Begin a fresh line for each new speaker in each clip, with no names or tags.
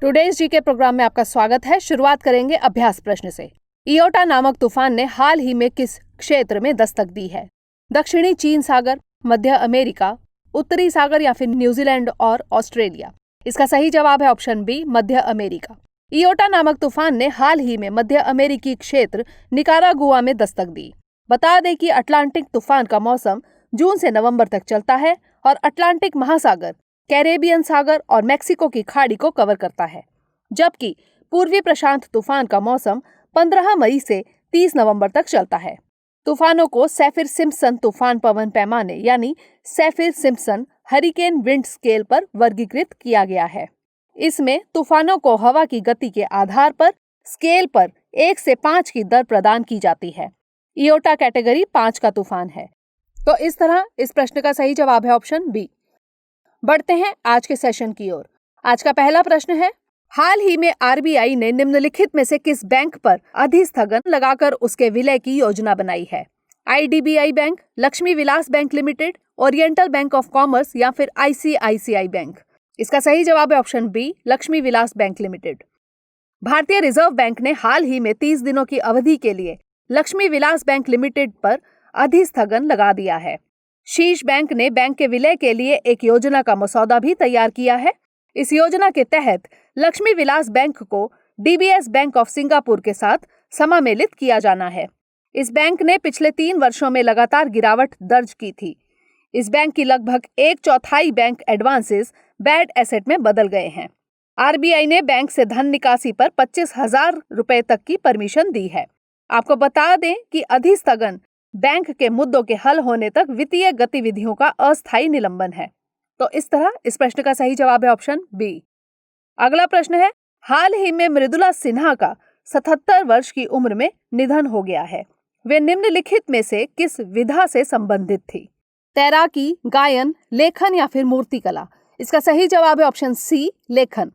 Today's GK programme में आपका स्वागत है। शुरुआत करेंगे अभ्यास प्रश्न से। इयोटा नामक तूफान ने हाल ही में किस क्षेत्र में दस्तक दी है? दक्षिणी चीन सागर, मध्य अमेरिका, उत्तरी सागर या फिर न्यूजीलैंड और ऑस्ट्रेलिया? इसका सही जवाब है ऑप्शन बी, मध्य अमेरिका। इयोटा नामक तूफान ने हाल ही में मध्य अमेरिकी क्षेत्र निकारागुआ में दस्तक दी। बता दें कि अटलांटिक तूफान का मौसम जून से नवंबर तक चलता है और अटलांटिक महासागर, कैरेबियन सागर और मैक्सिको की खाड़ी को कवर करता है, जबकि पूर्वी प्रशांत तूफान का मौसम 15 मई से 30 नवंबर तक चलता है। तूफानों को सैफिर सिम्पसन तूफान पवन पैमाने यानी सैफिर सिम्पसन हरिकेन विंड स्केल पर वर्गीकृत किया गया है। इसमें तूफानों को हवा की गति के आधार पर स्केल पर 1 से 5 की दर प्रदान की जाती है। इयोटा कैटेगरी 5 का तूफान है। तो इस तरह इस प्रश्न का सही जवाब है ऑप्शन बी। बढ़ते हैं आज के सेशन की ओर। आज का पहला प्रश्न है, हाल ही में आरबीआई ने निम्नलिखित में से किस बैंक पर अधिस्थगन लगाकर उसके विलय की योजना बनाई है? IDBI bank, Lakshmi Vilas bank limited, oriental bank of commerce या फिर आईसीआईसीआई बैंक? इसका सही जवाब है option B, Lakshmi Vilas bank limited. भारतीय रिजर्व बैंक ने हाल ही में 30 दिनों की अवधि के लिए लक्ष्मी विलास बैंक लिमिटेड पर अधिस्थगन लगा दिया है। शीर्ष बैंक ने बैंक के विलय के लिए एक योजना का मसौदा भी तैयार किया है। इस योजना के तहत लक्ष्मी विलास बैंक को डीबीएस बैंक ऑफ सिंगापुर के साथ समामेलित किया जाना है। इस बैंक ने पिछले 3 वर्षों में लगातार गिरावट दर्ज की थी। इस बैंक की लगभग 1/4 बैंक एडवांसेस बैड एसेट में बदल गए हैं। आरबीआई ने बैंक से धन निकासी पर 25,000 रुपए तक की परमिशन दी है। आपको बता दें कि अधिस्थगन बैंक के मुद्दों के हल होने तक वित्तीय गतिविधियों का अस्थायी निलंबन है। तो इस तरह इस प्रश्न का सही जवाब है ऑप्शन बी। अगला प्रश्न है, हाल ही में मृदुला सिन्हा का 77 वर्ष की उम्र में निधन हो गया है। वे निम्नलिखित में से किस विधा से संबंधित थी? तैराकी, गायन, लेखन या फिर मूर्तिकला? इसका सही जवाब है ऑप्शन सी, लेखन।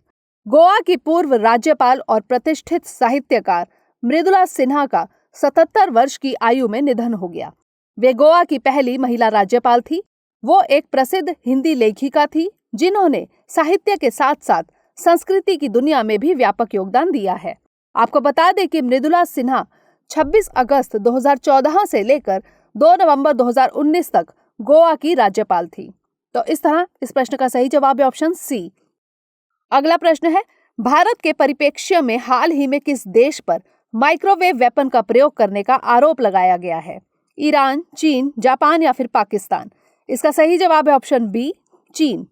गोवा की पूर्व राज्यपाल और प्रतिष्ठित साहित्यकार मृदुला सिन्हा का 77 वर्ष की आयु में निधन हो गया। वे गोवा की पहली महिला राज्यपाल थी। वो एक प्रसिद्ध हिंदी लेखिका थी जिन्होंने साहित्य के साथ साथ संस्कृति की दुनिया में भी व्यापक योगदान दिया है। आपको बता दें कि मृदुला सिन्हा 26 अगस्त 2014 से लेकर 2 नवंबर 2019 तक गोवा की राज्यपाल थी। तो इस तरह इस प्रश्न का सही जवाब है ऑप्शन सी। अगला प्रश्न है, भारत के परिप्रेक्ष्य में हाल ही में किस देश पर माइक्रोवेव वेपन का प्रयोग करने का आरोप लगाया गया है? ईरान, चीन, जापान या फिर पाकिस्तान? इसका सही जवाब है ऑप्शन बी, चीन।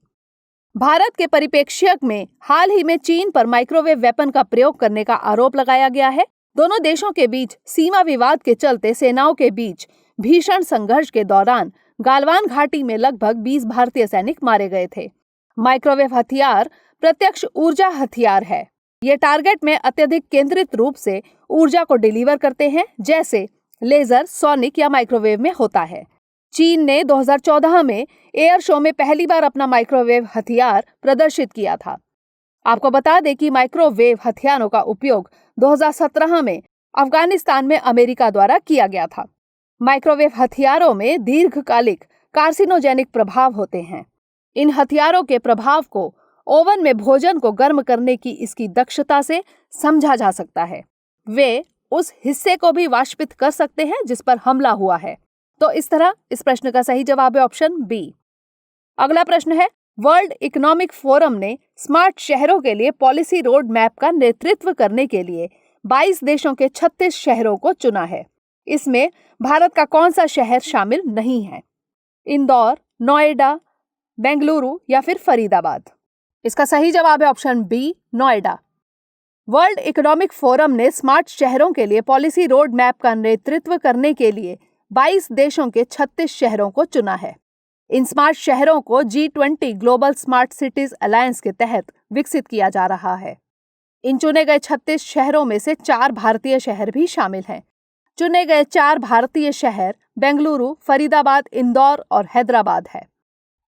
भारत के परिप्रेक्ष्य में हाल ही में चीन पर माइक्रोवेव वेपन का प्रयोग करने का आरोप लगाया गया है। दोनों देशों के बीच सीमा विवाद के चलते सेनाओं के बीच भीषण संघर्ष के दौरान गालवान घाटी में लगभग 20 भारतीय सैनिक मारे गए थे। माइक्रोवेव हथियार प्रत्यक्ष ऊर्जा हथियार है। ये टारगेट में अत्यधिक केंद्रित रूप से ऊर्जा को डिलीवर करते हैं, जैसे लेजर, सोनिक या माइक्रोवेव में होता है। चीन ने 2014 में एयर शो में पहली बार अपना माइक्रोवेव हथियार प्रदर्शित किया था। आपको बता दें कि माइक्रोवेव हथियारों का उपयोग 2017 में अफगानिस्तान में अमेरिका द्वारा किया गया था। माइक्रोवेव हथियारों में दीर्घकालिक कार्सिनोजेनिक प्रभाव होते हैं। इन हथियारों के प्रभाव को ओवन में भोजन को गर्म करने की इसकी दक्षता से समझा जा सकता है। वे उस हिस्से को भी वाष्पित कर सकते हैं जिस पर हमला हुआ है। तो इस तरह इस प्रश्न का सही जवाब है ऑप्शन बी। अगला प्रश्न है, वर्ल्ड इकोनॉमिक फोरम ने स्मार्ट शहरों के लिए पॉलिसी रोड मैप का नेतृत्व करने के लिए 22 देशों के 36 शहरों को चुना है। इसमें भारत का कौन सा शहर शामिल नहीं है? इंदौर, नोएडा, बेंगलुरु या फिर फरीदाबाद? इसका सही जवाब है option B, Noida. World economic forum ने स्मार्ट शहरों के लिए पॉलिसी रोड मैप का नेतृत्व करने के लिए 22 देशों के 36 शहरों को चुना है। इन स्मार्ट शहरों को G20 global smart cities alliance के तहत विकसित किया जा रहा है। इन चुने गए 36 शहरों में से 4 भारतीय शहर भी शामिल हैं। चुने गए 4 भारतीय शहर बेंगलुरु, फरीदाबाद, इंदौर और हैदराबाद है।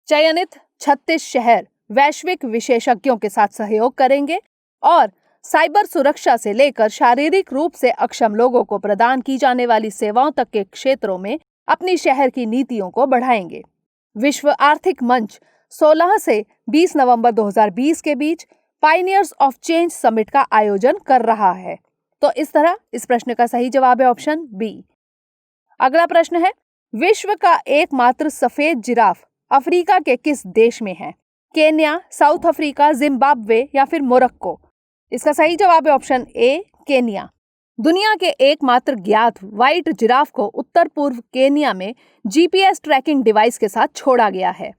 चयनित 36 शहर वैश्विक विशेषज्ञों के साथ सहयोग करेंगे और साइबर सुरक्षा से लेकर शारीरिक रूप से अक्षम लोगों को प्रदान की जाने वाली सेवाओं तक के क्षेत्रों में अपनी शहर की नीतियों को बढ़ाएंगे। विश्व आर्थिक मंच 16 से 20 नवंबर 2020 के बीच पायनियर्स ऑफ चेंज समिट का आयोजन कर रहा है? तो इस तरह इस प्रश्न का सही जवाब है ऑप्शन बी। अगला प्रश्न है, विश्व का एकमात्र सफेद जिराफ अफ्रीका के किस देश में है? केन्या, साउथ अफ्रीका, जिम्बाब्वे या फिर मोरक्को? इसका सही जवाब है ऑप्शन ए, केन्या। दुनिया के एकमात्र ज्ञात व्हाइट जिराफ को उत्तर पूर्व केन्या में जीपीएस ट्रैकिंग डिवाइस के साथ छोड़ा गया है।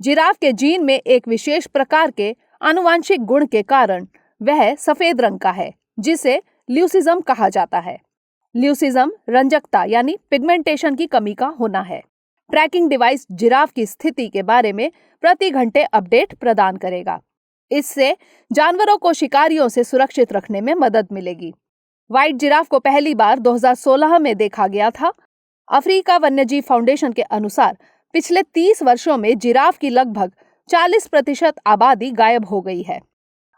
जिराफ के जीन में एक विशेष प्रकार के आनुवांशिक गुण के कारण वह सफेद रंग का है, जिसे ल्यूसिज्म कहा जाता है। ल्यूसिज्म रंजकता यानी पिगमेंटेशन की कमी का होना है। ट्रैकिंग डिवाइस जिराफ की स्थिति के बारे में प्रति घंटे अपडेट प्रदान करेगा। इससे जानवरों को शिकारियों से सुरक्षित रखने में मदद मिलेगी। व्हाइट जिराफ को पहली बार 2016 में देखा गया था। अफ्रीका वन्यजीव फाउंडेशन के अनुसार पिछले 30 वर्षों में जिराफ की लगभग 40% आबादी गायब हो गई है।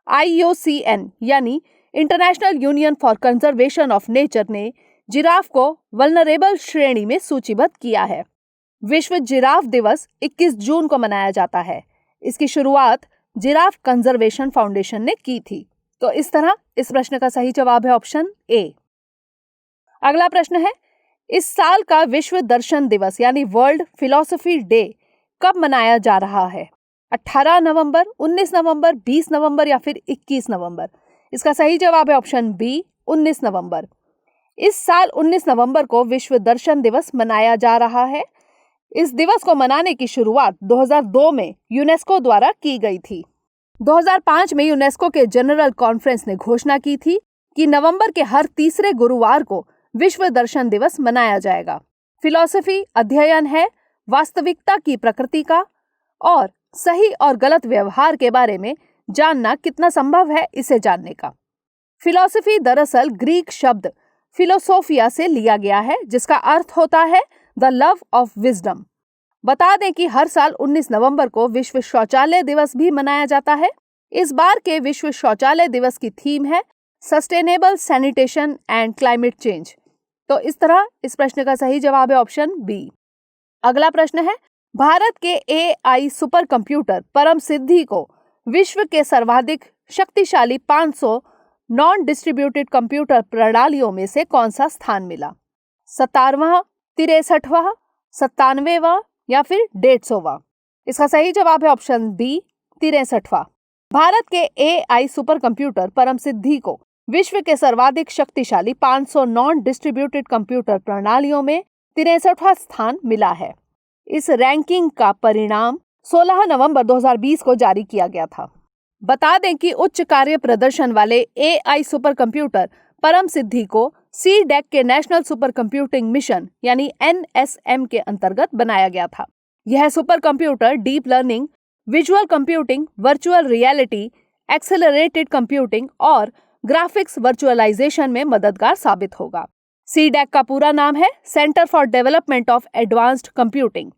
IUCN यानी international union for conservation of nature ने जिराफ को वल्नरेबल श्रेणी में सूचीबद्ध किया है। विश्व जिराफ दिवस 21 जून को मनाया जाता है। इसकी शुरुआत जिराफ कंजर्वेशन फाउंडेशन ने की थी। तो इस तरह इस प्रश्न का सही जवाब है ऑप्शन ए। अगला प्रश्न है, इस साल का विश्व दर्शन दिवस यानी वर्ल्ड फिलॉसफी डे कब मनाया जा रहा है? 18 नवंबर, 19 नवंबर, 20 नवंबर या फिर 21 नवंबर? इसका सही जवाब है ऑप्शन बी, 19 नवंबर। इस साल 19 नवंबर को विश्व दर्शन दिवस मनाया जा रहा है। इस दिवस को मनाने की शुरुआत 2002 में यूनेस्को द्वारा की गई थी। 2005 में यूनेस्को के जनरल कॉन्फ्रेंस ने घोषणा की थी कि नवंबर के हर तीसरे गुरुवार को विश्व दर्शन दिवस मनाया जाएगा। फिलॉसफी अध्ययन है वास्तविकता की प्रकृति का और सही और गलत व्यवहार के बारे में जानना कितना संभव है इसे जानने का। फिलॉसफी दरअसल ग्रीक शब्द फिलोसोफिया से लिया गया है, जिसका अर्थ होता है द लव ऑफ विजडम। बता दें कि हर साल 19 नवंबर को विश्व शौचालय दिवस भी मनाया जाता है। इस बार के विश्व शौचालय दिवस की थीम है sustainable sanitation and climate change. तो इस तरह इस प्रश्न का सही जवाब है ऑप्शन बी। अगला प्रश्न है, भारत के AI सुपर कंप्यूटर परम सिद्धि को विश्व के सर्वाधिक शक्तिशाली 500 नॉन डिस्ट्रीब्यूटेड कंप्यूटर प्रणालियों में से कौन सा स्थान मिला? 17वां, 63वां, 97वां या फिर 150वां? इसका सही जवाब है ऑप्शन बी, 63वां। भारत के AI सुपर कंप्यूटर परम सिद्धि को विश्व के सर्वाधिक शक्तिशाली 500 नॉन डिस्ट्रीब्यूटेड कंप्यूटर प्रणालियों में 63वां स्थान मिला है। इस रैंकिंग का परिणाम 16 नवंबर 2020 को जारी किया गया था। बता दें कि उच्च कार्य प्रदर्शन वाले AI सुपर कंप्यूटर परम सिद्धि को CDAC के नेशनल सुपर कंप्यूटिंग मिशन यानी NSM के अंतर्गत बनाया गया था। यह super computer deep learning, visual computing, virtual reality, accelerated computing और ग्राफिक्स वर्चुअलाइजेशन में मददगार साबित होगा। CDAC का पूरा नाम है centre for development of advanced computing.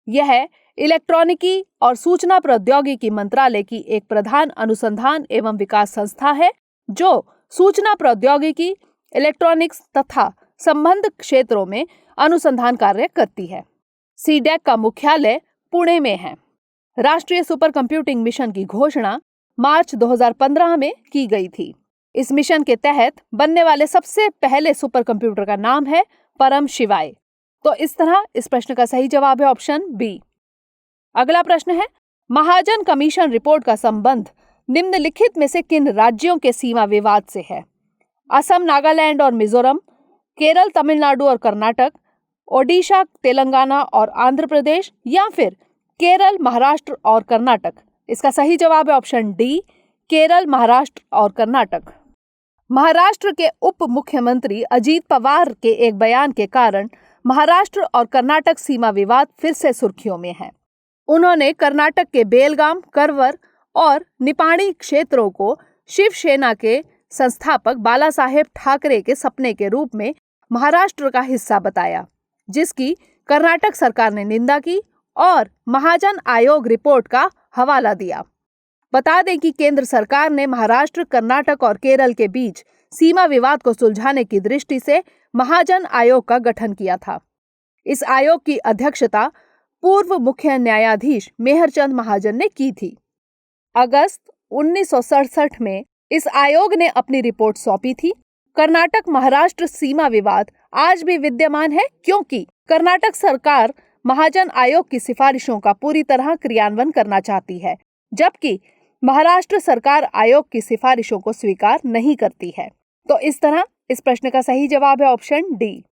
यह इलेक्ट्रॉनिकी और सूचना प्रौद्योगिकी मंत्रालय की एक प्रधान अनुसंधान एवं विकास संस्था है, जो सूचना प्रौद्योगिकी, इलेक्ट्रॉनिक्स तथा संबंध क्षेत्रों में अनुसंधान कार्य करती है। CDAC का मुख्यालय पुणे में है। राष्ट्रीय सुपर कंप्यूटिंग मिशन की घोषणा मार्च 2015 में की गई थी। इस मिशन के तहत बनने वाले सबसे पहले सुपर कंप्यूटर का नाम है परम शिवाय। तो इस तरह इस प्रश्न का सही जवाब है ऑप्शन बी। अगला प्रश्न है, महाजन कमीशन रिपोर्ट का संबंध निम्नलिखित में से किन राज्यों के सीमा विवाद से है? असम, नागालैंड और मिजोरम, केरल, तमिलनाडु और कर्नाटक, ओडिशा, तेलंगाना और आंध्र प्रदेश या फिर केरल, महाराष्ट्र और कर्नाटक? इसका सही जवाब है ऑप्शन डी, केरल, महाराष्ट्र और कर्नाटक। महाराष्ट्र के उप मुख्यमंत्री अजीत पवार के एक बयान के कारण महाराष्ट्र और कर्नाटक सीमा विवाद फिर से सुर्खियों में है। उन्होंने कर्नाटक के बेलगाम, करवर और निपाणी क्षेत्रों को शिवसेना के संस्थापक बाला साहेब ठाकरे के सपने के रूप में महाराष्ट्र का हिस्सा बताया, जिसकी कर्नाटक सरकार ने निंदा की और महाजन आयोग रिपोर्ट का हवाला दिया। बता दें कि केंद्र सरकार ने महाराष्ट्र, कर्नाटक और केरल के बीच सीमा विवाद को सुलझाने की दृष्टि से महाजन आयोग का गठन किया था। इस आयोग की अध्यक्षता पूर्व मुख्य न्यायाधीश मेहरचंद महाजन ने की थी। अगस्त 1967 में इस आयोग ने अपनी रिपोर्ट सौंपी थी। कर्नाटक महाराष्ट्र सीमा विवाद आज भी विद्यमान है क्योंकि कर्नाटक सरकार महाजन आयोग की सिफारिशों का पूरी तरह क्रियान्वयन करना चाहती है, जबकि महाराष्ट्र सरकार आयोग की सिफारिशों को स्वीकार नहीं करती है। तो इस तरह इस प्रश्न का सही जवाब है ऑप्शन डी।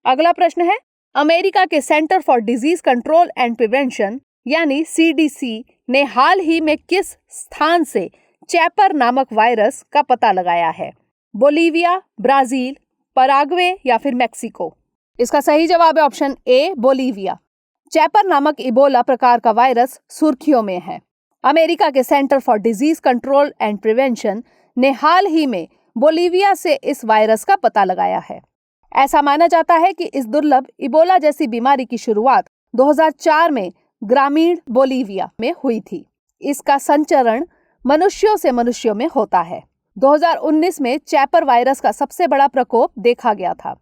अगला प्रश्न है, अमेरिका के centre for disease control and prevention यानी CDC ने हाल ही में किस स्थान से चैपर नामक वायरस का पता लगाया है? बोलीविया, ब्राजील, पराग्वे या फिर मैक्सिको? इसका सही जवाब है ऑप्शन ए, बोलीविया। चैपर नामक इबोला प्रकार का वायरस सुर्खियों में है। अमेरिका के centre for disease control and prevention ने हाल ही में बोलीविया से इस वायरस का पता लगाया है। ऐसा माना जाता है कि इस दुर्लभ इबोला जैसी बीमारी की शुरुआत 2004 में ग्रामीण बोलीविया में हुई थी। इसका संचरण मनुष्यों से मनुष्यों में होता है। 2019 में चैपर वायरस का सबसे बड़ा प्रकोप देखा गया था।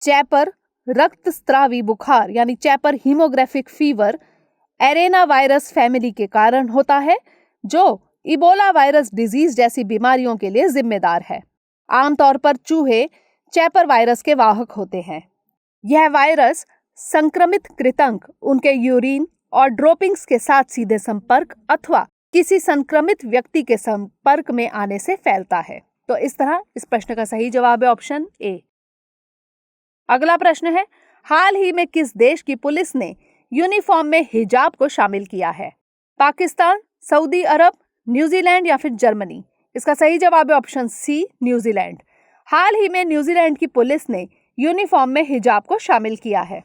चैपर रक्तस्रावी बुखार यानी चैपर हीमोग्राफिक फीवर एरेना वायरस फैमिली के कारण होता है, जो इबोला वायरस डिजीज जैसी बीमारियों के लिए जिम्मेदार है। आमतौर पर चूहे चैपर वायरस के वाहक होते हैं। यह वायरस संक्रमित कृंतक उनके यूरिन और ड्रॉपिंग्स के साथ सीधे संपर्क अथवा किसी संक्रमित व्यक्ति के संपर्क में आने से फैलता है। तो इस तरह इस प्रश्न का सही जवाब है ऑप्शन ए। अगला प्रश्न है, हाल ही में किस देश की पुलिस ने यूनिफॉर्म में हिजाब को शामिल किया है? पाकिस्तान, सऊदी अरब, न्यूजीलैंड या फिर जर्मनी? इसका सही जवाब है ऑप्शन सी, न्यूजीलैंड। हाल ही में न्यूजीलैंड की पुलिस ने यूनिफॉर्म में हिजाब को शामिल किया है।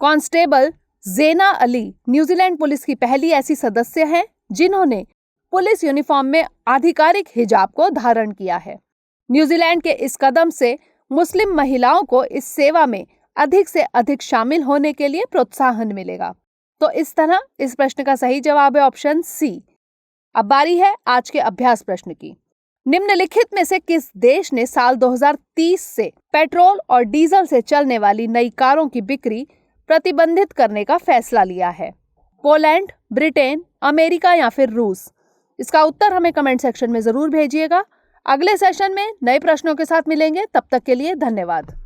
कांस्टेबल ज़ेना अली न्यूजीलैंड पुलिस की पहली ऐसी सदस्य हैं जिन्होंने पुलिस यूनिफॉर्म में आधिकारिक हिजाब को धारण किया है। न्यूजीलैंड के इस कदम से मुस्लिम महिलाओं को इस सेवा में अधिक से अधिक शामिल होने के लिए प्रोत्साहन मिलेगा। तो इस तरह इस प्रश्न का सही जवाब है ऑप्शन सी। अब बारी है आज के अभ्यास प्रश्न की। निम्नलिखित में से किस देश ने साल 2030 से पेट्रोल और डीजल से चलने वाली नई कारों की बिक्री प्रतिबंधित करने का फैसला लिया है? पोलैंड, ब्रिटेन, अमेरिका या फिर रूस? इसका उत्तर हमें कमेंट सेक्शन में जरूर भेजिएगा। अगले सेशन में नए प्रश्नों के साथ मिलेंगे, तब तक के लिए धन्यवाद।